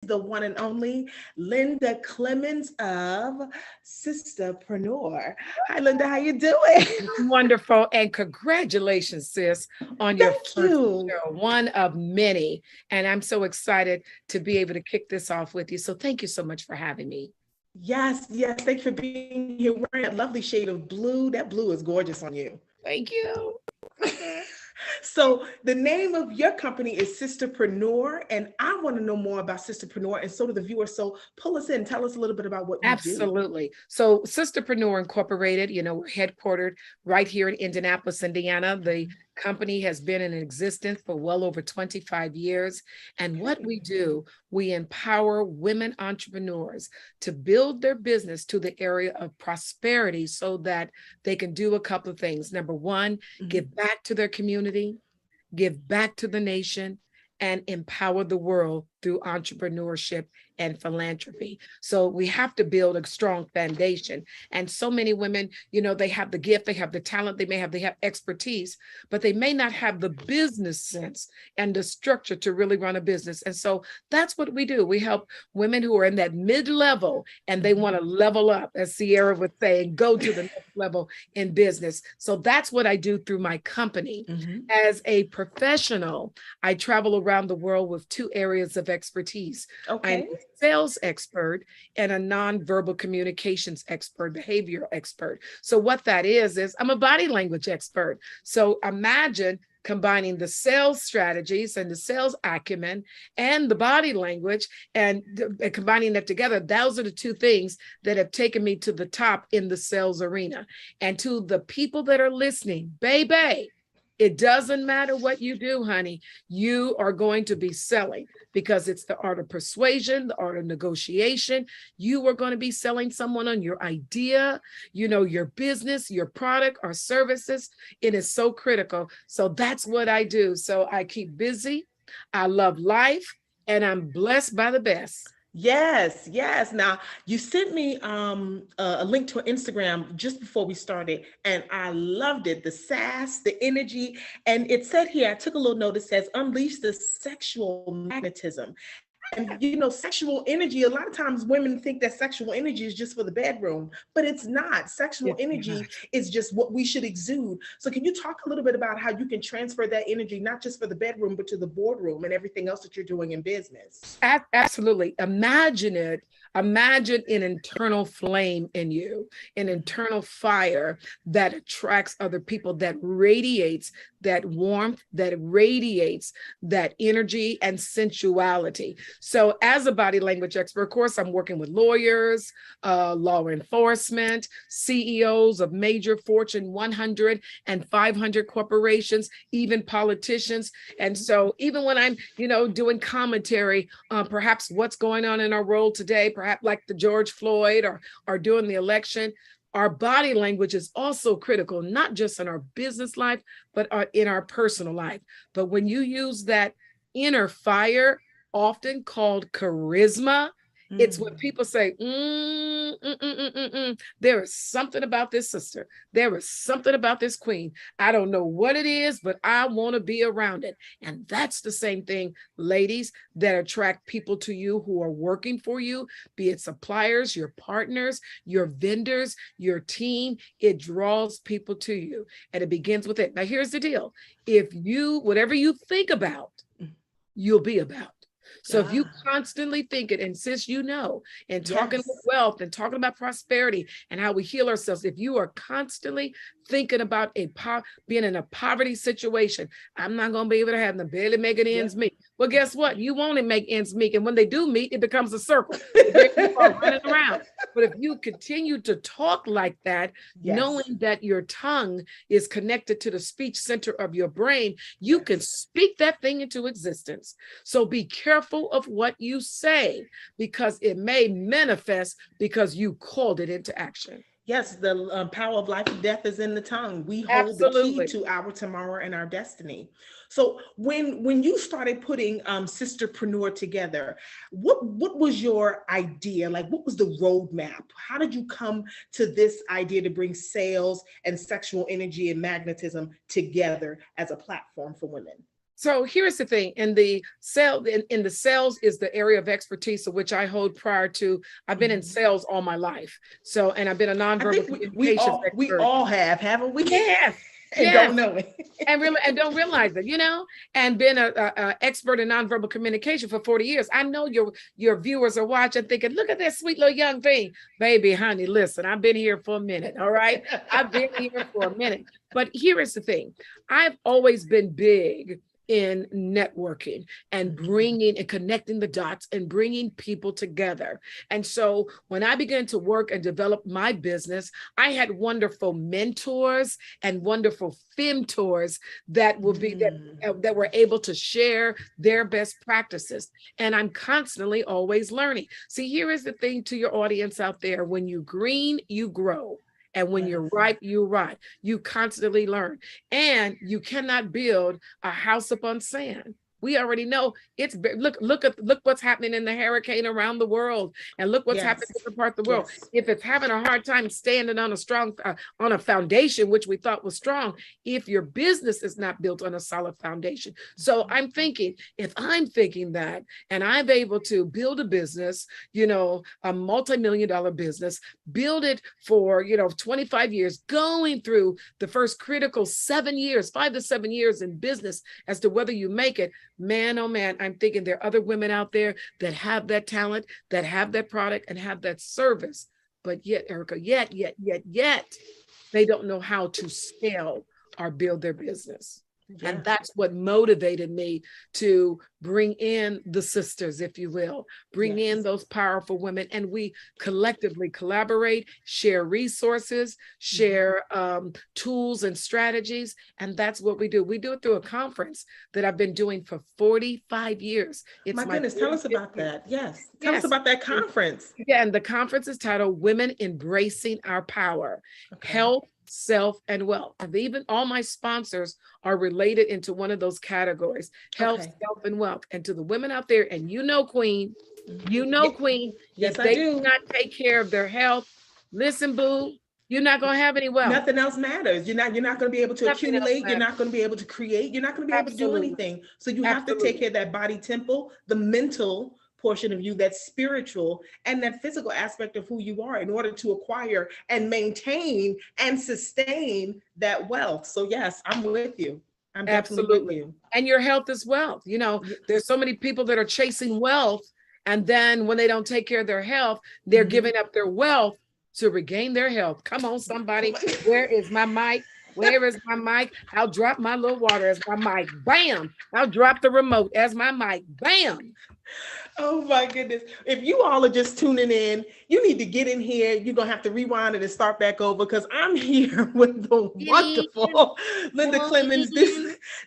the one and only Linda Clemons of Sisterpreneur. Hi, Linda. How you doing? Wonderful. And congratulations, sis, on your Thank first you. show, one of many. And I'm so excited to be able to kick this off with you. So thank you so much for having me. Yes, yes. Thanks for being here. Wearing that lovely shade of blue. That blue is gorgeous on you. Thank you. So the name of your company is Sisterpreneur, and I want to know more about Sisterpreneur, and so do the viewers. So pull us in. Tell us a little bit about what you do. Absolutely. So, Sisterpreneur Incorporated, we're headquartered right here in Indianapolis, Indiana. The company has been in existence for well over 25 years. And what Okay. we do, we empower women entrepreneurs to build their business to the area of prosperity so that they can do a couple of things. Number one, Mhm. give back to their community, give back to the nation, and empower the world through entrepreneurship and philanthropy. So we have to build a strong foundation. And so many women, they have the gift, they have the talent, they have expertise, but they may not have the business sense and the structure to really run a business. And so that's what we do. We help women who are in that mid-level and they want to level up, as Sierra would say, and go to the next level in business. So that's what I do through my company. Mhm. As a professional, I travel around the world with two areas of expertise. I'm Okay. a sales expert and a nonverbal communications expert, behavioral expert. So what that is I'm a body language expert. So imagine combining the sales strategies and the sales acumen and the body language and combining that together. Those are the two things that have taken me to the top in the sales arena. And to the people that are listening, baby, it doesn't matter what you do, honey. You are going to be selling because it's the art of persuasion, the art of negotiation. You are going to be selling someone on your idea, your business, your product or services. It is so critical. So that's what I do. So I keep busy. I love life and I'm blessed by the best. Yes, yes. Now you sent me a link to an Instagram just before we started, and I loved it. The sass, the energy, and it said here. I took a little note. It says unleash the sexual magnetism. And sexual energy. A lot of times, women think that sexual energy is just for the bedroom, but it's not. Sexual It's energy not. is just what we should exude. So, can you talk a little bit about how you can transfer that energy, not just for the bedroom, but to the boardroom and everything else that you're doing in business? Absolutely. Imagine it. Imagine an internal flame in you, an internal fire that attracts other people, that radiates that warmth, that radiates that energy and sensuality. So, as a body language expert, of course, I'm working with lawyers, law enforcement, CEOs of major Fortune 100 and 500 corporations, even politicians. And so, even when I'm, doing commentary perhaps what's going on in our world today, perhaps like the George Floyd or during the election. Our body language is also critical, not just in our business life, but in our personal life. But when you use that inner fire, often called charisma, it's when Mm. people say, there is something about this sister. There is something about this queen. I don't know what it is, but I want to be around it. And that's the same thing, ladies, that attract people to you who are working for you, be it suppliers, your partners, your vendors, your team. It draws people to you and it begins with it. Now, here's the deal. Whatever you think about, you'll be about. So if you Ah, constantly think it, and since and talking with yes. wealth and talking about prosperity and how we heal ourselves, if you are constantly thinking about being in a poverty situation, I'm not going to be able to have them barely making ends Yep. meet. Well, guess what? You won't make ends meet. And when they do meet, it becomes a circle. There you are running around. But if you continue to talk like that, Yes. knowing that your tongue is connected to the speech center of your brain, you can Yes. speak that thing into existence. So be careful of what you say because it may manifest because you called it into action. Yes, the power of life and death is in the tongue. We hold the key Absolutely. to our tomorrow and our destiny. So when you started putting Sisterpreneur together, what was your idea? Like, what was the roadmap? How did you come to this idea to bring sales and sexual energy and magnetism together as a platform for women? So here's the thing, in the in the sales is the area of expertise of which I hold prior to, I've been in sales all my life. So, and I've been a I nonverbal think communications we expert. all have, haven't we? Yes, And don't yes. know it. And really, and don't realize it, and been a expert in nonverbal communication for 40 years. I know your viewers are watching thinking, look at that sweet little young thing. Baby, honey, listen, I've been here for a minute, all right? I've been here for a minute. But here is the thing. I've always been big in networking and bringing and connecting the dots and bringing people together. And so when I began to work and develop my business, I had wonderful mentors and wonderful femtors that will be that were able to share their best practices. And I'm constantly always learning. See, here is the thing to your audience out there. When you green, you grow. And when you're ripe, you rot. You constantly learn. And you cannot build a house upon sand. We already know it's look what's happening in the hurricane around the world, and look what's happening in different parts of the world. If it's having a hard time standing on a strong on a foundation, which we thought was strong, if your business is not built on a solid foundation. So I'm thinking, if I'm thinking that, and I'm able to build a business, a multi-million-dollar business, build it for 25 years, going through the first critical 7 years, 5 to 7 years in business as to whether you make it. Man, oh man, I'm thinking there are other women out there that have that talent, that have that product, and have that service. But yet, Erica, yet, they don't know how to scale or build their business. Yeah. And that's what motivated me to bring in the sisters, if you will, bring in those powerful women, and we collectively collaborate, share resources, share tools and strategies. And that's what we do. We do it through a conference that I've been doing for 45 years. It's my goodness, tell us about that. Tell us about that conference. Yeah, and the conference is titled Women Embracing Our Power, Health, Self, and Wealth. And even all my sponsors are related into one of those categories, health, self, and wealth. And to the women out there, and Queen, Queen, yes, if they do not take care of their health, listen, boo, you're not going to have any wealth. Nothing else matters. You're not going to be able to accumulate. You're not going to be able to create. You're not going to be able to do anything. So you have to take care of that body temple, the mental portion of you, that spiritual, and that physical aspect of who you are in order to acquire and maintain and sustain that wealth. So yes, I'm with you. I'm definitely with you. And your health is wealth. There's so many people that are chasing wealth, and then when they don't take care of their health, they're giving up their wealth to regain their health. Come on, somebody. Where is my mic? Where is my mic? I'll drop my little water as my mic. Bam. I'll drop the remote as my mic. Bam. Oh my goodness. If you all are just tuning in, you need to get in here. You're going to have to rewind it and start back over, because I'm here with the wonderful Linda Clemons.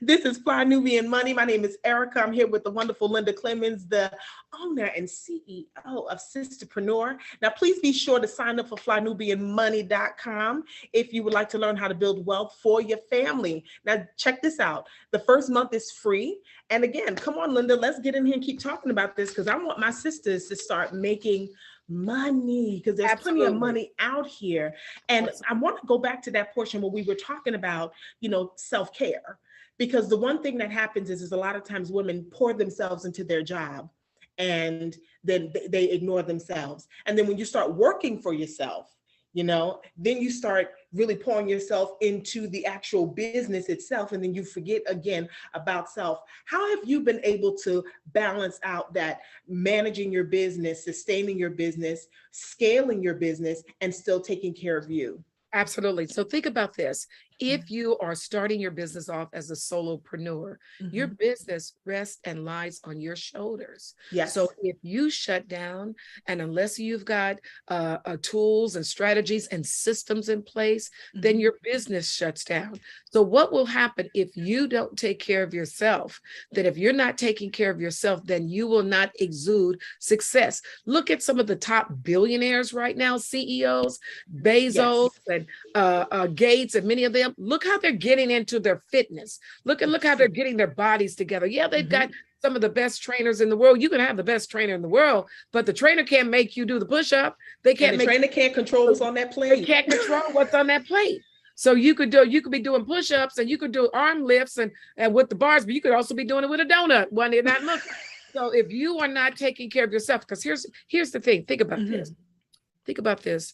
This is Fly Nubian Money. My name is Erica. I'm here with the wonderful Linda Clemons, the owner and CEO of Sisterpreneur. Now, please be sure to sign up for flynubianmoney.com if you would like to learn how to build wealth for your family. Now, check this out. The first month is free. And again, come on, Linda, let's get in here and keep talking about this, because I want my sisters to start making money, because there's plenty of money out here. And I want to go back to that portion where we were talking about, self-care, because the one thing that happens is a lot of times women pour themselves into their job and then they ignore themselves. And then when you start working for yourself, then you start really pouring yourself into the actual business itself. And then you forget again about self. How have you been able to balance out that managing your business, sustaining your business, scaling your business, and still taking care of you? Absolutely. So think about this. If you are starting your business off as a solopreneur, your business rests and lies on your shoulders. Yes. So if you shut down, and unless you've got tools and strategies and systems in place, then your business shuts down. So what will happen if you don't take care of yourself? That if you're not taking care of yourself, then you will not exude success. Look at some of the top billionaires right now, CEOs, Bezos and Gates, and many of them. Look how they're getting into their fitness. Look how they're getting their bodies together. Yeah, they've got some of the best trainers in the world. You can have the best trainer in the world, but the trainer can't make you do the push-up. They can't. And the trainer can't control what's on that plate. They can't control what's on that plate. So you could be doing push-ups and you could do arm lifts and with the bars, but you could also be doing it with a donut when they're not looking. So if you are not taking care of yourself, because here's the thing, think about this. Think about this.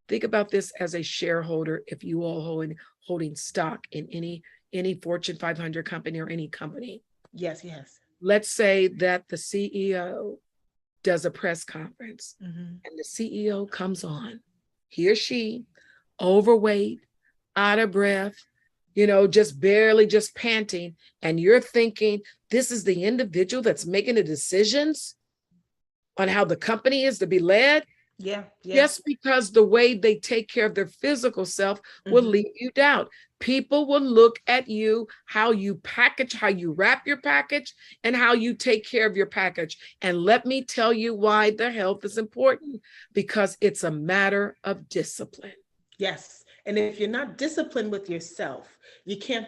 Think about this as a shareholder. If you all holding stock in any Fortune 500 company or any company. Yes, yes. Let's say that the CEO does a press conference and the CEO comes on, he or she, overweight, out of breath, just barely, just panting. And you're thinking, this is the individual that's making the decisions on how the company is to be led. Yeah. Just because the way they take care of their physical self will leave you doubt. People will look at you, how you package, how you wrap your package, and how you take care of your package. And let me tell you why the health is important, because it's a matter of discipline. Yes. And if you're not disciplined with yourself, you can't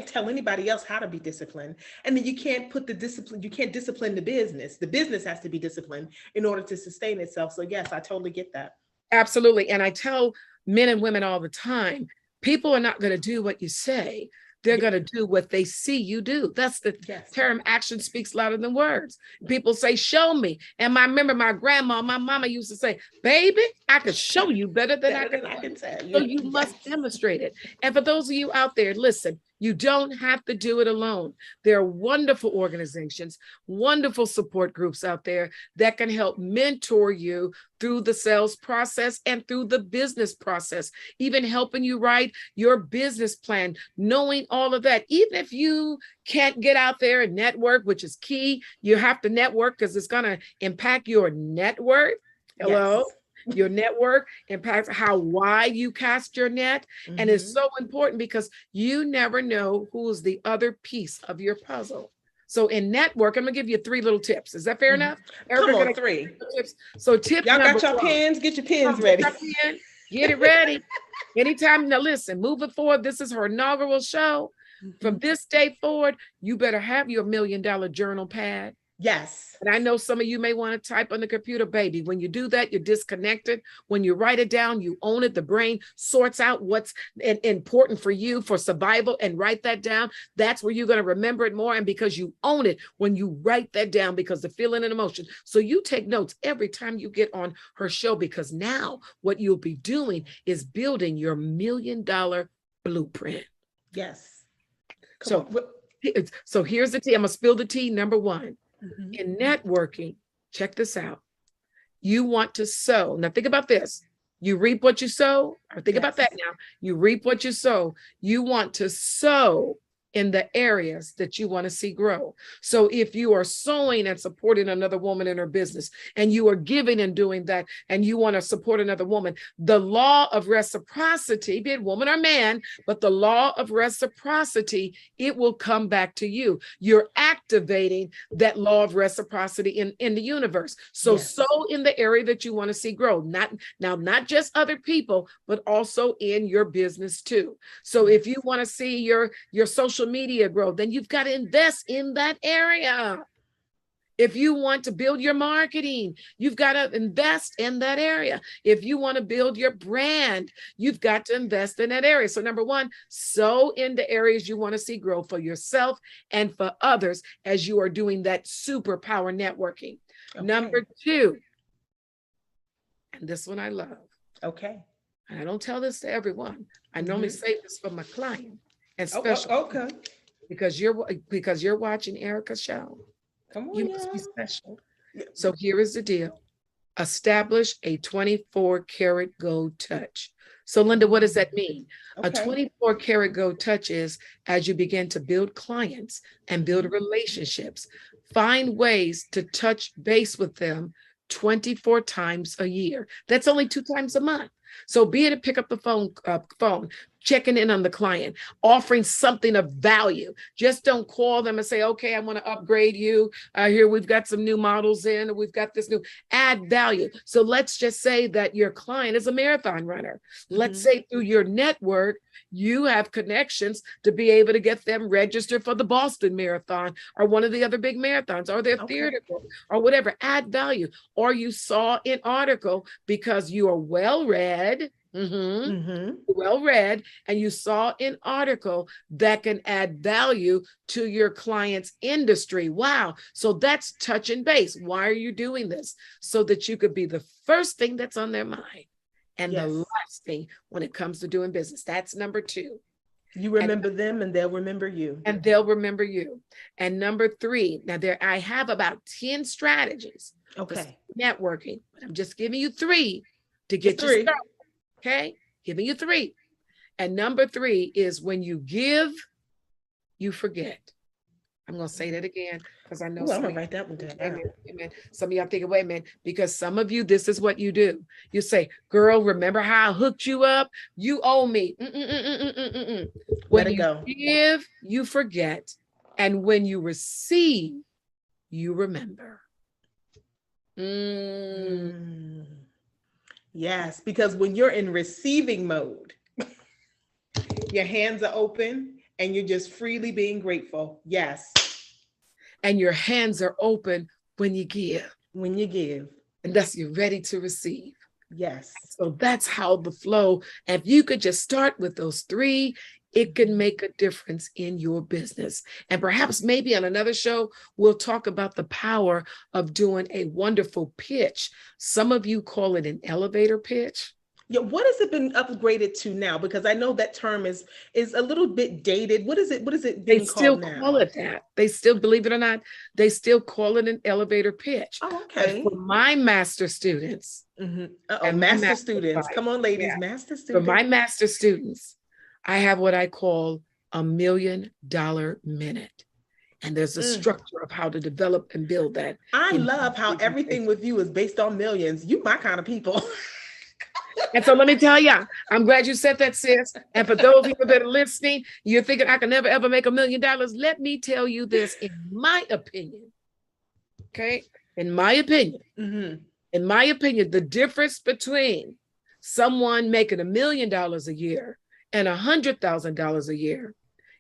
tell anybody else how to be disciplined. And then you can't discipline the business. The business has to be disciplined in order to sustain itself. So yes, I totally get that. Absolutely. And I tell men and women all the time, people are not going to do what you say. They're going to do what they see you do. That's the term, action speaks louder than words. People say, show me. And I remember my mama used to say, baby, I could show you better than I can tell you. So you must demonstrate it. And for those of you out there, listen, you don't have to do it alone. There are wonderful organizations, wonderful support groups out there that can help mentor you through the sales process and through the business process, even helping you write your business plan, knowing all of that. Even if you can't get out there and network, which is key, you have to network because it's going to impact your net worth. Hello. Yes. Your network impacts how wide you cast your net. And it's so important because you never know who's the other piece of your puzzle. So in network, I'm gonna give you 3 little tips. Is that fair enough? Erica, come on, 3 tips. So tip y'all number got your 1. pens, get your pens ready. Get it ready. Anytime, now listen, moving forward, this is her inaugural show. From this day forward, you better have your $1 million journal pad. Yes. And I know some of you may want to type on the computer, baby. When you do that, you're disconnected. When you write it down, you own it. The brain sorts out what's important for you for survival and write that down. That's where you're going to remember it more. And because you own it, when you write that down, because the feeling and emotion. So you take notes every time you get on her show, because now what you'll be doing is building your $1 million blueprint. Yes. So here's the tea. I'm going to spill the tea. Number 1. In networking, check this out. You want to sow. Now think about this. You reap what you sow. Or think about that now. You reap what you sow. You want to sow in the areas that you want to see grow. So if you are sowing and supporting another woman in her business, and you are giving and doing that, and you want to support another woman, the law of reciprocity, be it woman or man, but the law of reciprocity, it will come back to you. You're activating that law of reciprocity in the universe. So sow in the area that you want to see grow. Not just other people, but also in your business too. So if you want to see your social media grow, then you've got to invest in that area. If you want to build your marketing, you've got to invest in that area. If you want to build your brand, you've got to invest in that area. So number 1, sow in the areas you want to see grow for yourself and for others as you are doing that superpower networking. Okay. Number 2, and this one I love. Okay. And I don't tell this to everyone. I normally say this for my client. And special. Okay. Because you're watching Erica's show. Come on, you must be special. So here is the deal. Establish a 24 karat gold touch. So Linda, what does that mean? Okay. A 24 karat gold touch is as you begin to build clients and build relationships, find ways to touch base with them 24 times a year. That's only 2 times a month. So be it to pick up the phone, checking in on the client, offering something of value. Just don't call them and say, okay, I want to upgrade you. Here we've got some new models in, we've got this new, add value. So let's just say that your client is a marathon runner. Let's say through your network, you have connections to be able to get them registered for the Boston Marathon or one of the other big marathons or their theater or whatever, add value. Or you saw an article because you are well-read, Mm-hmm. Mm-hmm. Well read, and you saw an article that can add value to your client's industry. Wow. So that's touch and base. Why are you doing this? So that you could be the first thing that's on their mind and the Yes. last thing when it comes to doing business. That's number two. You And remember them and they'll remember you. they'll remember you. And number three, now there I have about 10 strategies for Okay. networking, but I'm just giving you three to Just get you three. started. Okay, giving you three. And number three is when you give, you forget. I'm going to say that again because I know Ooh, I'm some gonna of you, write that one down. amen, amen. Some of y'all thinking, wait a minute, because some of you, this is what you do. You say, girl, remember how I hooked you up? You owe me. Let When it you go. give, you forget. And when you receive, you remember. Mm. Yes, because when you're in receiving mode, your hands are open and you're just freely being grateful. Yes. And your hands are open when you give. When you give. And thus you're ready to receive. Yes. So that's how the flow. And if you could just start with those three, it can make a difference in your business. And perhaps maybe on another show, we'll talk about the power of doing a wonderful pitch. Some of you call it an elevator pitch. Yeah, what has it been upgraded to now? Because I know that term is a little bit dated. What is it? What is it They being still called call now? it that. They still, believe it or not, they still call it an elevator pitch. Oh, But okay. for my master students Mm-hmm. Uh-oh, and my master master students. clients, Come on, ladies, yeah, master for my students. master students, I have what I call $1 million minute. And there's a Mm. structure of how to develop and build that. I In love how everything with you is based on millions. You my kind of people. and so let me tell you, I'm glad you said that, sis. And for those people that are listening, you're thinking I can never ever make $1 million. Let me tell you this, in my opinion. Okay, Mm-hmm. in my opinion, the difference between someone making $1 million a year and $100,000 a year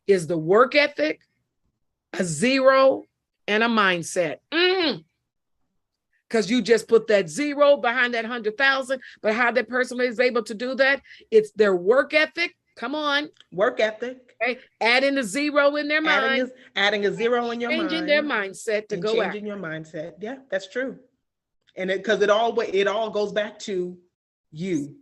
is the work ethic, a zero, and a mindset. Because you just put that zero behind that 100,000, but how that person is able to do that, it's their work ethic. Come on. Work ethic. Okay. Adding a zero in their mind, Adding a zero in your changing their mind mindset to and go out. changing your mindset. Yeah, that's true. And because it all goes back to you.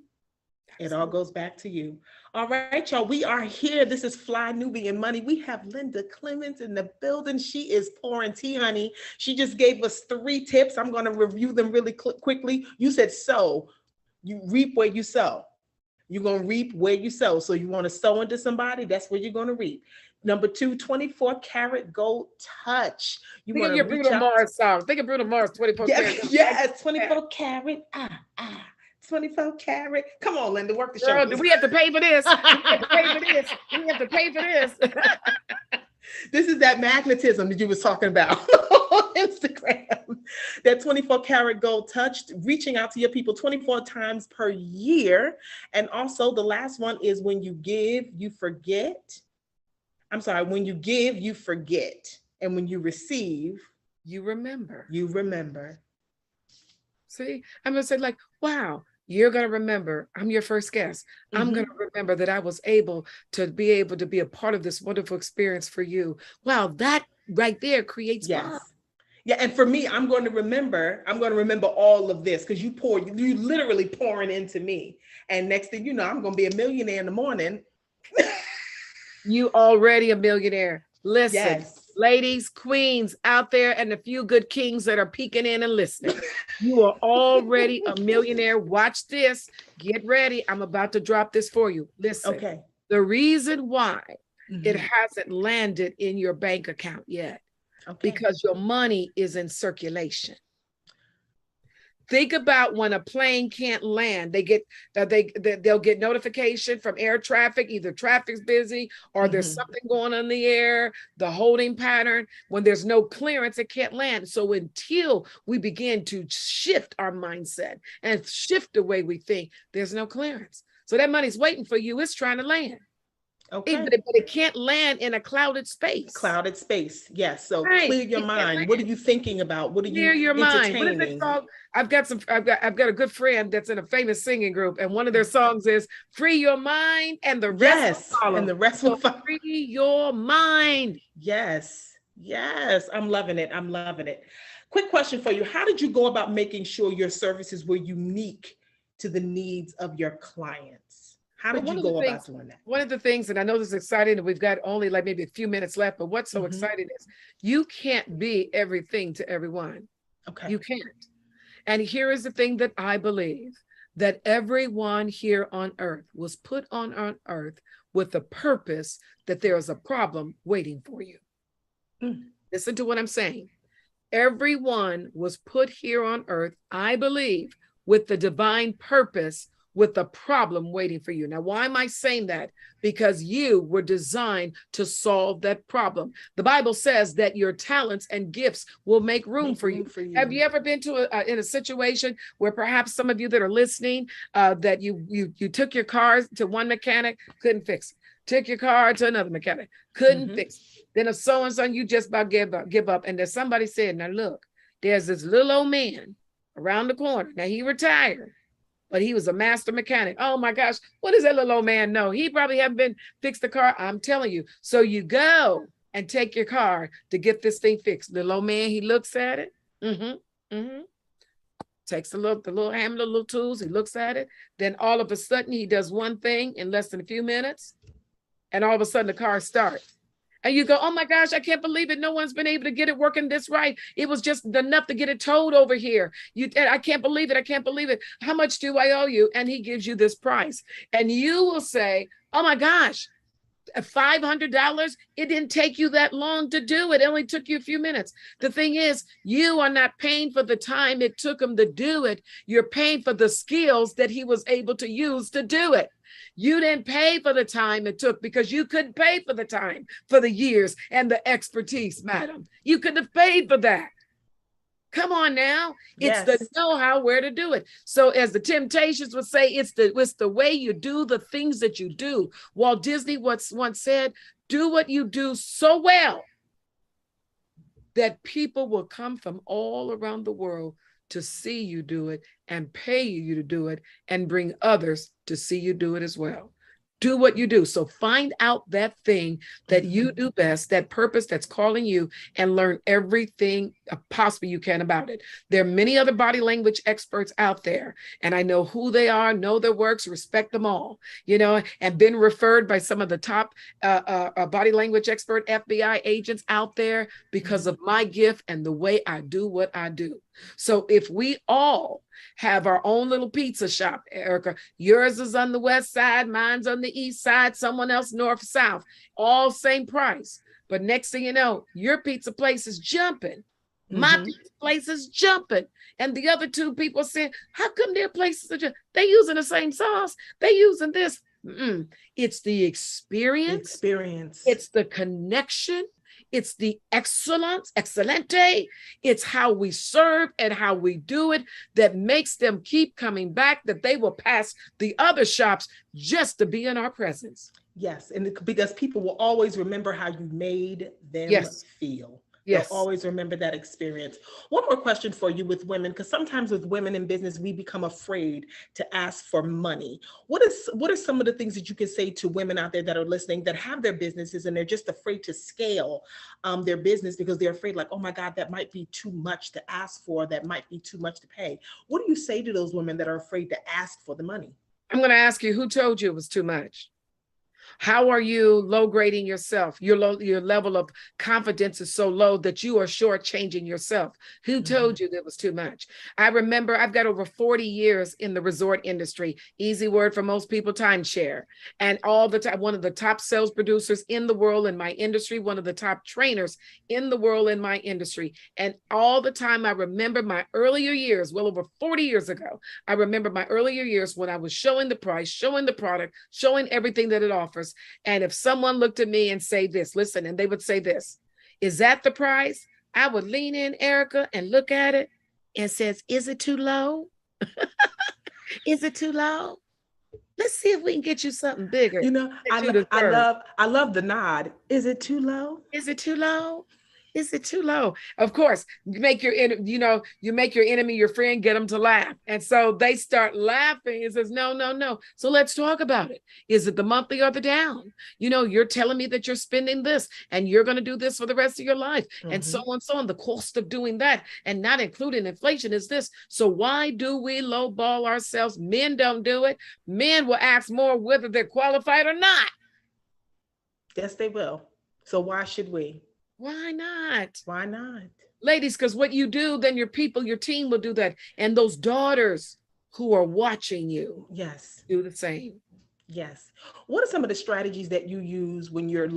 It all goes back to you. All right, y'all. We are here. This is Fly Nubian Money. We have Linda Clemons in the building. She is pouring tea, honey. She just gave us 3 tips. I'm going to review them really quickly. You said sow. You reap where you sow. You're going to reap where you sow. So you want to sow into somebody, that's where you're going to reap. Number 2, 24 karat gold touch. You Think want of to your reach Bruno out. Mars song. Think of Bruno Mars, 24 karat. Yes, 24 karat. 24 karat. Come on, Linda, work the Girl, show. do we have to pay for this? We have to pay for this. We have to pay for this. This is that magnetism that you was talking about on Instagram. That 24 karat gold touch, reaching out to your people 24 times per year. And also the last one is when you give, you forget. I'm sorry, when you give, you forget. And when you receive, You remember. you remember. See, I'm going to say like, wow, you're going to remember. I'm your first guest. I'm going to remember that I was able to be a part of this wonderful experience for you. Wow, that right there creates bond. Yes. Yeah, and for me, I'm going to remember all of this because you literally pouring into me. And next thing you know, I'm going to be a millionaire in the morning. You already a millionaire. Listen, Yes. ladies, queens out there, and a few good kings that are peeking in and listening. You are already a millionaire. Watch this. Get ready. I'm about to drop this for you. Listen. Okay. The reason why it hasn't landed in your bank account yet, because your money is in circulation. Think about when a plane can't land, they'll get notification from air traffic, either traffic's busy or there's something going on in the air, the holding pattern. When there's no clearance, it can't land. So until we begin to shift our mindset and shift the way we think, there's no clearance. So that money's waiting for you. It's trying to land. Okay. But it can't land in a clouded space. Clouded space. Yes. So Right. clear your It can't mind. What are land. you thinking about? What are you Clear your mind. What is that entertaining? song? I've got a good friend that's in a famous singing group, and one of their songs is "Free Your Mind and the rest will Yes. And follow." the rest will So follow. free your mind. Yes. Yes. I'm loving it. I'm loving it. Quick question for you. How did you go about making sure your services were unique to the needs of your clients? How Well, did you go about doing that? one of the things, and I know this is exciting, and we've got only like maybe a few minutes left, but what's so Hmm. exciting is you can't be everything to everyone. Okay. You can't. And here is the thing that I believe, that everyone here on earth was put on earth with the purpose that there is a problem waiting for you. Mm. Listen to what I'm saying. Everyone was put here on earth, I believe, with the divine purpose, with the problem waiting for you. Now, why am I saying that? Because you were designed to solve that problem. The Bible says that your talents and gifts will make room Make for room you. for Have you. you ever been to in a situation where perhaps some of you that are listening, that you took your car to one mechanic, couldn't fix it, took your car to another mechanic, couldn't fix it. Then if so-and-so, you just about give up. And there's somebody said, now look, there's this little old man around the corner. Now he retired, but he was a master mechanic. Oh my gosh, what does that little old man know? He probably haven't been fixed the car. I'm telling you. So you go and take your car to get this thing fixed. Little old man, he looks at it. Takes the little hammer, the little tools. He looks at it. Then all of a sudden, he does one thing in less than a few minutes, and all of a sudden the car starts. And you go, oh my gosh, I can't believe it. No one's been able to get it working this right. It was just enough to get it towed over here. I can't believe it. I can't believe it. How much do I owe you? And he gives you this price. And you will say, oh my gosh, $500. It didn't take you that long to do it. It only took you a few minutes. The thing is, you are not paying for the time it took him to do it. You're paying for the skills that he was able to use to do it. You didn't pay for the time it took because you couldn't pay for the time, for the years and the expertise, madam. You could have paid for that. Come on now. It's the Yes. know-how where to do it. So as the Temptations would say, it's the way you do the things that you do. Walt Disney once said, do what you do so well that people will come from all around the world to see you do it and pay you to do it and bring others to see you do it as well. Do what you do. So find out that thing that you do best, that purpose that's calling you, and learn everything possible you can about it. There are many other body language experts out there, and I know who they are, know their works, respect them all, and been referred by some of the top body language expert FBI agents out there because of my gift and the way I do what I do. So if we all have our own little pizza shop, Erica, yours is on the west side, mine's on the east side, someone else north, south, all same price. But next thing you know, your pizza place is jumping. My pizza place is jumping. And the other two people saying, how come their places are jumping? They using the same sauce. They using this. It's the experience. It's the connection. It's the excelente. It's how we serve and how we do it that makes them keep coming back, that they will pass the other shops just to be in our presence. Yes, and because people will always remember how you made them feel. They'll always remember that experience. One more question for you with women, because sometimes with women in business, we become afraid to ask for money. What are some of the things that you can say to women out there that are listening that have their businesses and they're just afraid to scale their business because they're afraid, like, oh my God, that might be too much to ask for. That might be too much to pay. What do you say to those women that are afraid to ask for the money? I'm going to ask you, who told you it was too much? How are you low grading yourself? Your level of confidence is so low that you are shortchanging yourself. Who told you that was too much? I remember I've got over 40 years in the resort industry. Easy word for most people, timeshare. And all the time, one of the top sales producers in the world in my industry, one of the top trainers in the world in my industry. And all the time, I remember my earlier years, well over 40 years ago, I remember my earlier years when I was showing the price, showing the product, showing everything that it offers. And if someone looked at me and say this, listen, and they would say this, is that the price? I would lean in, Erica, and look at it and says, is it too low? Is it too low? Let's see if we can get you something bigger You know, that you deserve. I love the nod. Is it too low? Is it too low? Is it too low? Of course, you make your you make your enemy your friend, get them to laugh. And so they start laughing. It says, no, no, no. So let's talk about it. Is it the monthly or the down? You're telling me that you're spending this and you're going to do this for the rest of your life. And so on, so on. The cost of doing that and not including inflation is this. So why do we lowball ourselves? Men don't do it. Men will ask more whether they're qualified or not. Yes, they will. So why should we? Why not? Why not? Ladies, because what you do, then your people, your team will do that. And those daughters who are watching you, yes, do the same. Yes. What are some of the strategies that you use when you're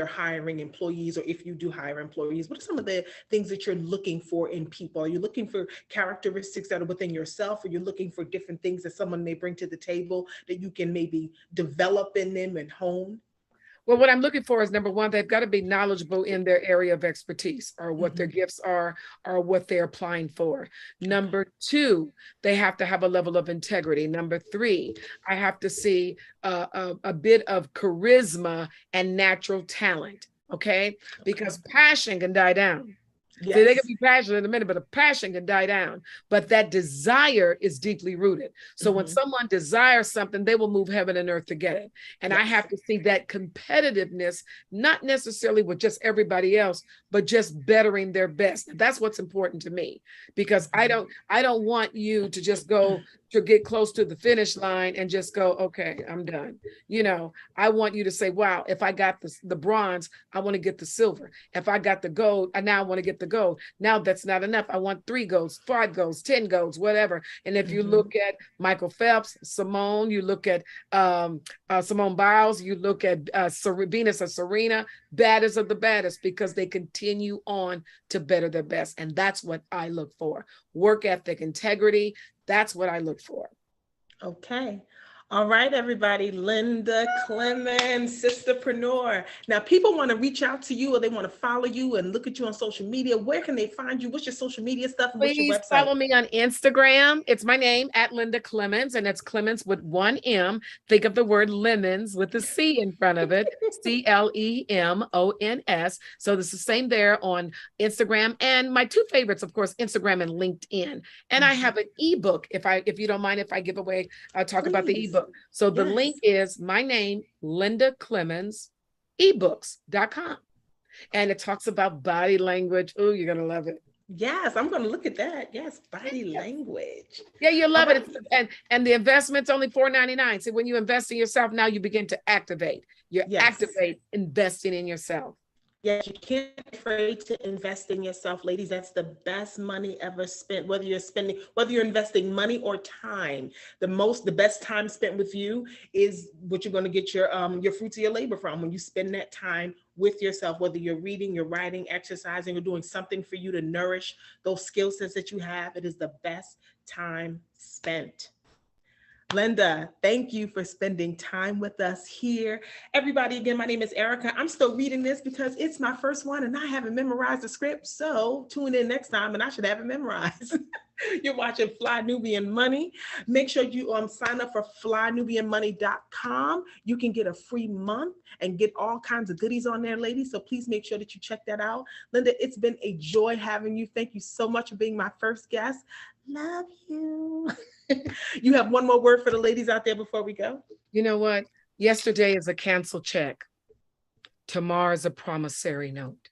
hiring employees, or if you do hire employees? What are some of the things that you're looking for in people? Are you looking for characteristics that are within yourself, or you're looking for different things that someone may bring to the table that you can maybe develop in them and hone? Well, what I'm looking for is, number one, they've got to be knowledgeable in their area of expertise, or what their gifts are, or what they're applying for. Number two, they have to have a level of integrity. Number three, I have to see a bit of charisma and natural talent. Okay, because passion can die down. Yes. See, they can be passionate in a minute, but a passion can die down. But that desire is deeply rooted. So when someone desires something, they will move heaven and earth to get it. And I have to see that competitiveness, not necessarily with just everybody else, but just bettering their best. That's what's important to me, because I don't want you to just go to get close to the finish line and just go, okay, I'm done. I want you to say, wow, if I got the bronze, I want to get the silver. If I got the gold, I now want to get the gold. Now that's not enough. I want 3 golds, 5 golds, 10 golds, whatever. And if you look at Michael Phelps, Simone, you look at Simone Biles, you look at Venus or Serena, baddest of the baddest, because they continue on to better their best. And that's what I look for. Work ethic, integrity. That's what I look for. Okay. All right, everybody. Linda Clemons, sisterpreneur. Now, people want to reach out to you, or they want to follow you and look at you on social media. Where can they find you? What's your social media stuff? And what's your Please website? follow me on Instagram. It's my name, at Linda Clemons, and it's Clemons with 1 M. Think of the word lemons with a C in front of it. CLEMONS. So this is the same there on Instagram. And my 2 favorites, of course, Instagram and LinkedIn. And I have an ebook, if you don't mind, if I give away, talk about the ebook. So the link is my name, Linda Clemons, ebooks.com. And it talks about body language. Oh, you're going to love it. Yes, I'm going to look at that. Yes, body language. Yeah, you'll love it. And the investment's only $4.99. So when you invest in yourself, now you begin to activate. Activate investing in yourself. Yes, you can't be afraid to invest in yourself, ladies. That's the best money ever spent. Whether you're investing money or time, the best time spent with you is what you're going to get your fruits of your labor from, when you spend that time with yourself, whether you're reading, you're writing, exercising, or doing something for you to nourish those skill sets that you have. It is the best time spent. Linda, thank you for spending time with us here. Everybody, again, my name is Erica. I'm still reading this because it's my first one and I haven't memorized the script. So tune in next time and I should have it memorized. You're watching Fly Nubian Money. Make sure you sign up for flynubianmoney.com. You can get a free month and get all kinds of goodies on there, ladies. So please make sure that you check that out. Linda, it's been a joy having you. Thank you so much for being my first guest. Love you. You have one more word for the ladies out there before we go? You know what? Yesterday is a canceled check. Tomorrow is a promissory note.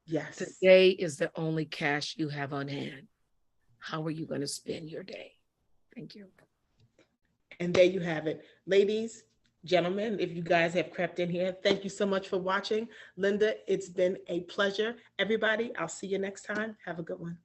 Yes. Today is the only cash you have on hand. How are you going to spend your day? Thank you. And there you have it. Ladies, gentlemen, if you guys have crept in here, thank you so much for watching. Linda, it's been a pleasure. Everybody, I'll see you next time. Have a good one.